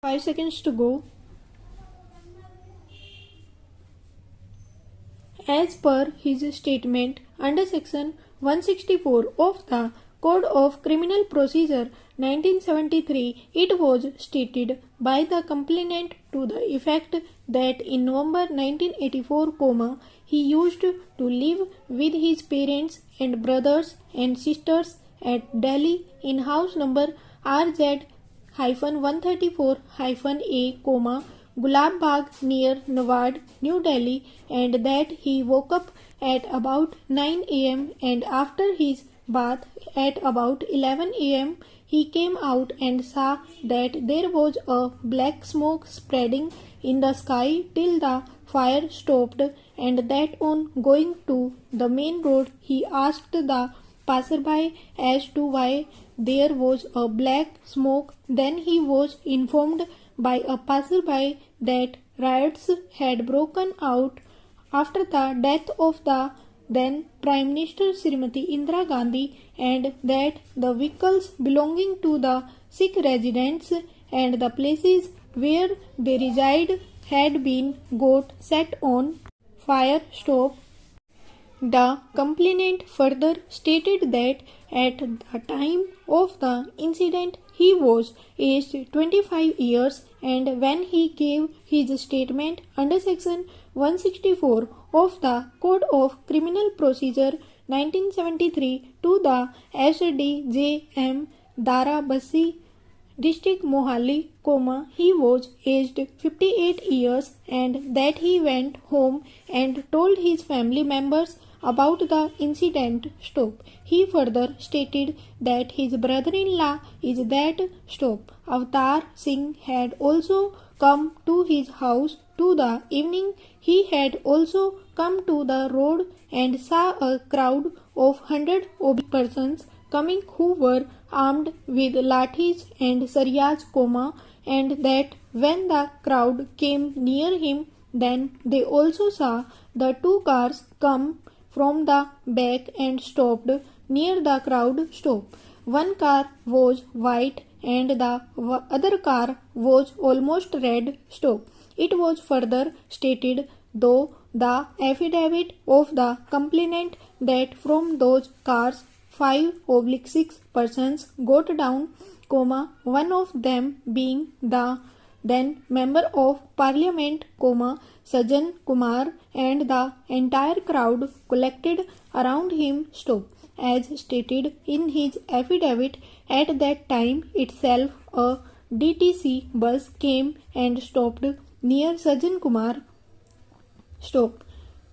5 seconds to go. As per his statement under section 164 of the Code of Criminal Procedure 1973, it was stated by the complainant to the effect that in November 1984, he used to live with his parents and brothers and sisters at Delhi in house number RZ-134-A, Gulab Bagh near Nawad, New Delhi, and that he woke up at about 9 am and after his bath at about 11 am he came out and saw that there was a black smoke spreading in the sky till the fire stopped, and that on going to the main road he asked the passerby as to why there was a black smoke. Then he was informed by a passerby that riots had broken out after the death of the then Prime Minister Srimati Indira Gandhi, and that the vehicles belonging to the Sikh residents and the places where they reside had been got set on fire stop. The complainant further stated that at the time of the incident he was aged 25 years, and when he gave his statement under section 164 of the Code of Criminal Procedure 1973 to the SDJM Darabasi District Mohali, he was aged 58 years, and that he went home and told his family members about the incident stop. He further stated that his brother-in-law is that stop. Avatar Singh had also come to his house to the evening. He had also come to the road and saw a crowd of 100 persons coming who were armed with lathis and sariyas, and that when the crowd came near him, then they also saw the two cars come from the back and stopped near the crowd stop. One car was white and the other car was almost red stop. It was further stated, though the affidavit of the complainant, that from those cars 5/6 persons got down, one of them being the then Member of Parliament, Sajjan Kumar, and the entire crowd collected around him stop. As stated in his affidavit, at that time itself a DTC bus came and stopped near Sajjan Kumar stop.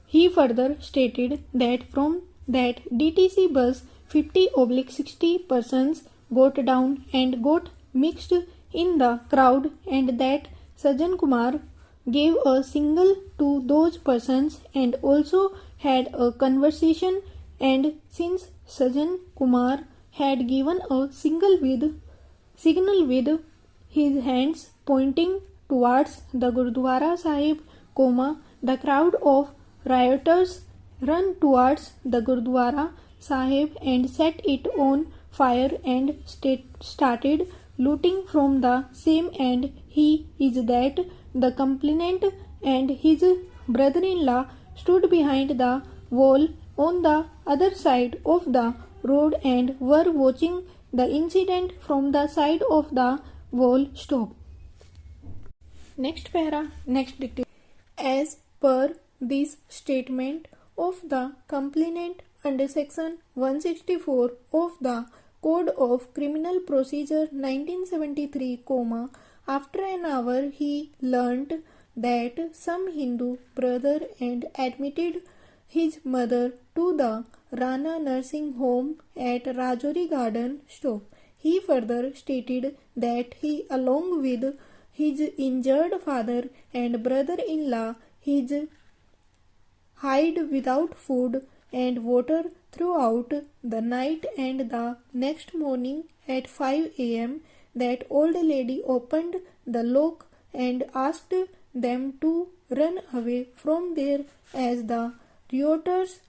He further stated that from that DTC bus 50/60 persons got down and got mixed in the crowd, and that Sajjan Kumar gave a signal to those persons and also had a conversation, and since Sajjan Kumar had given a signal with his hands pointing towards the Gurdwara Sahib, the crowd of rioters ran towards the Gurdwara Sahib and set it on fire and started looting from the same, and he is that the complainant and his brother-in-law stood behind the wall on the other side of the road and were watching the incident from the side of the wall stop. Next para, next dictation. As per this statement of the complainant under section 164 of the Code of Criminal Procedure 1973, after an hour he learnt that some Hindu brother and admitted his mother to the Rana Nursing Home at Rajouri Garden stop. He further stated that he, along with his injured father and brother-in-law, his hid without food and water throughout the night, and the next morning at 5 am that old lady opened the lock and asked them to run away from there, as the rioters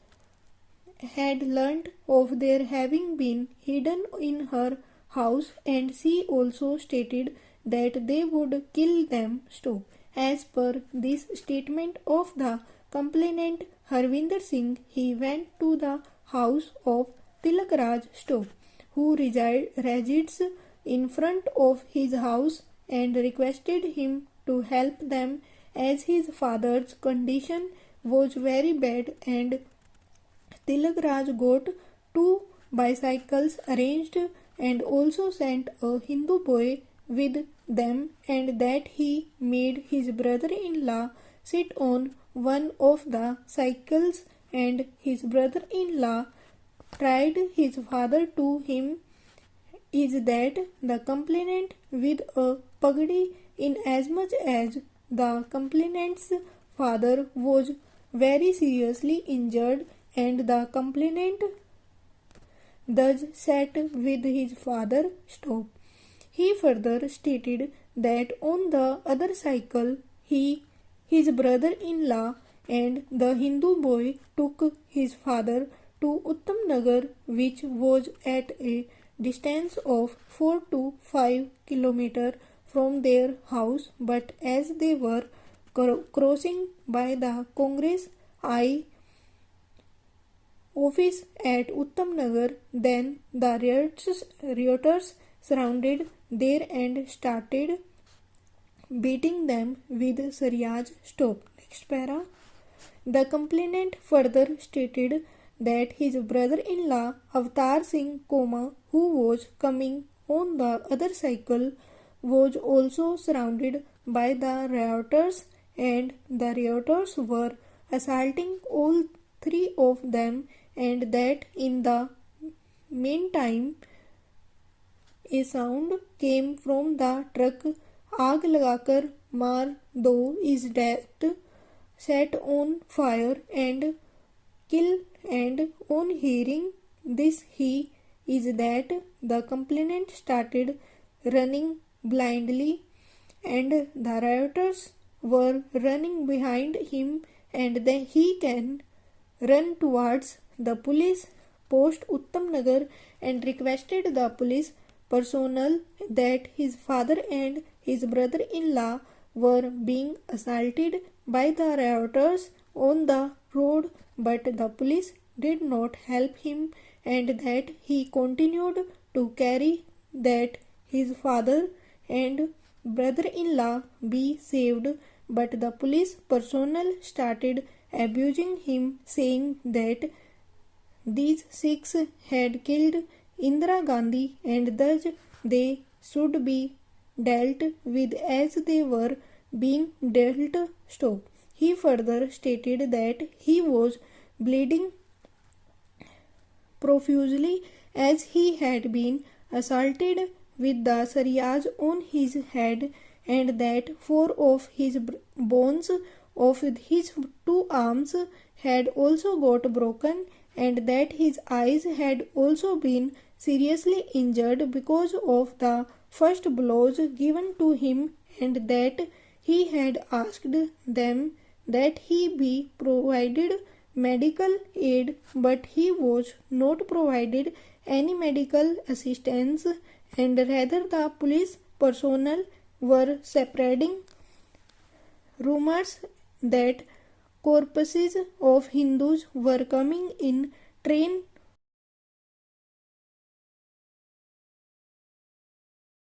had learnt of their having been hidden in her house, and she also stated that they would kill them. Stop. As per this statement of the complainant Harvinder Singh, he went to the house of Tilak Raj Stop, who resides in front of his house, and requested him to help them as his father's condition was very bad, and Tilak Raj got two bicycles arranged and also sent a Hindu boy with them, and that he made his brother-in-law sit on one of the cycles, and his brother-in-law tried his father to him is that the complainant with a pagdi, inasmuch as the complainant's father was very seriously injured, and the complainant thus sat with his father. Stop. He further stated that on the other cycle he, his brother-in-law and the Hindu boy took his father to Uttamnagar, which was at a distance of 4 to 5 kilometers from their house, but as they were crossing by the Congress I office at Uttamnagar, then the rioters surrounded there and started beating them with sariyas. Stop. Next para. The complainant further stated that his brother-in-law Avatar Singh Koma, who was coming on the other cycle, was also surrounded by the rioters, and the rioters were assaulting all three of them, and that in the meantime a sound came from the truck, "Aag lagakar maar do," is that set on fire and kill, and on hearing this he is that the complainant started running blindly, and the rioters were running behind him, and then he can run towards the police post Uttamnagar and requested the police personnel that his father and his brother-in-law were being assaulted by the rioters on the road, but the police did not help him, and that he continued to carry that his father and brother-in-law be saved, but the police personnel started abusing him, saying that these Sikhs had killed Indira Gandhi, and thus they should be dealt with as they were being dealt. Stop. He further stated that he was bleeding profusely as he had been assaulted with the sariyas on his head, and that 4 of his bones of his 2 arms had also got broken, and that his eyes had also been seriously injured because of the first blows given to him, and that he had asked them that he be provided medical aid, but he was not provided any medical assistance, and rather the police personnel were spreading rumors that corpses of Hindus were coming in train